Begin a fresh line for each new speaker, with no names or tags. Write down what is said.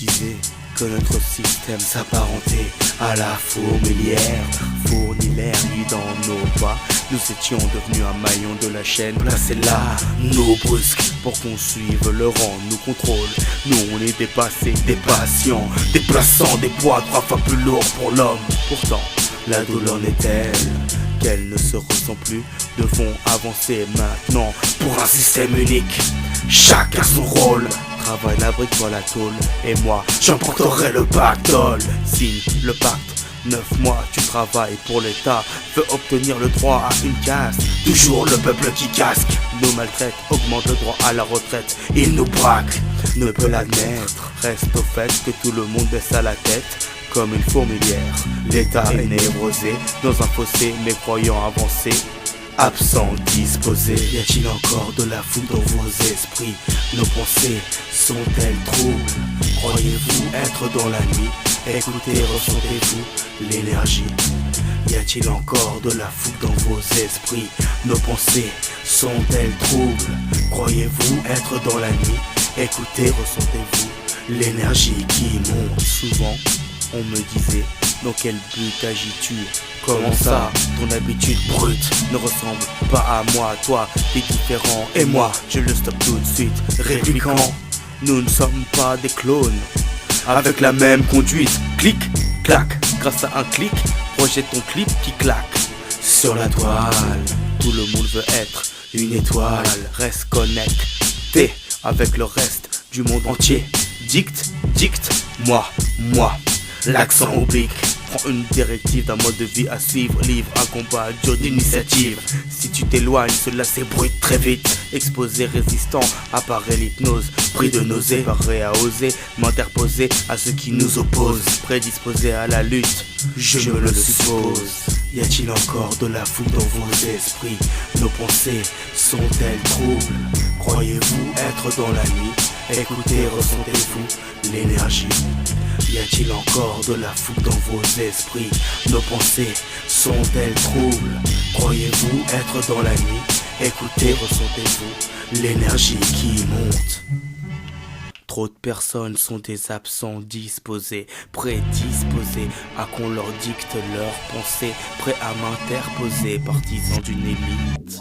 disait que notre système s'apparentait à la fourmilière. Fourni l'air ni dans nos pas, nous étions devenus un maillon de la chaîne. Placés là, nous brusques pour qu'on suive le rang, nous contrôle. Nous on est dépassés, des patients, déplaçant des poids 3 fois plus lourds pour l'homme. Pourtant, la douleur n'est telle qu'elle ne se ressent plus. Devons avancer maintenant pour un système unique. Chacun son rôle. Travaille la brique pour la tôle. Et moi, j'emporterai le pactole. Signe le pacte. 9 mois, tu travailles pour l'État. Veux obtenir le droit à une casse. Toujours le peuple qui casque. Nous maltraite, augmente le droit à la retraite. Il nous braque, ne peut l'admettre. Reste au fait que tout le monde baisse à la tête comme une fourmilière. L'État est névrosé dans un fossé, mais croyant avancer, absent, disposé. Y a-t-il encore de la foule dans vos esprits? Nos pensées sont-elles troubles? Croyez-vous être dans la nuit? Écoutez, ressentez-vous l'énergie? Y a-t-il encore de la foule dans vos esprits? Nos pensées sont-elles troubles? Croyez-vous être dans la nuit? Écoutez, ressentez-vous l'énergie qui monte? Souvent on me disait, dans quel but agis-tu? Comment ça, ton habitude brute ne ressemble pas à moi? Toi, t'es différent et moi, je le stoppe tout de suite, répliquant. Nous ne sommes pas des clones, avec la même conduite. Clic, clac, grâce à un clic, projette ton clip qui claque. Sur la toile, tout le monde veut être une étoile. Reste connecté avec le reste du monde entier. Dicte, moi. L'accent oblique prend une directive d'un mode de vie à suivre. Livre un combat dur d'initiative. Si tu t'éloignes, cela s'ébruite très vite. Exposé, résistant, apparaît l'hypnose. Pris de nausée, paré à oser m'interposer à ceux qui nous opposent. Prédisposé à la lutte, je me le suppose. Y a-t-il encore de la foule dans vos esprits? Nos pensées sont-elles troubles? Croyez-vous être dans la nuit? Écoutez, ressentez-vous l'énergie? Y a-t-il encore de la foule dans vos esprits? Nos pensées sont-elles troubles? Croyez-vous être dans la nuit? Écoutez, ressentez-vous l'énergie qui monte? Trop de personnes sont des absents disposés, prédisposés à qu'on leur dicte leurs pensées, prêts à m'interposer, partisans d'une élite.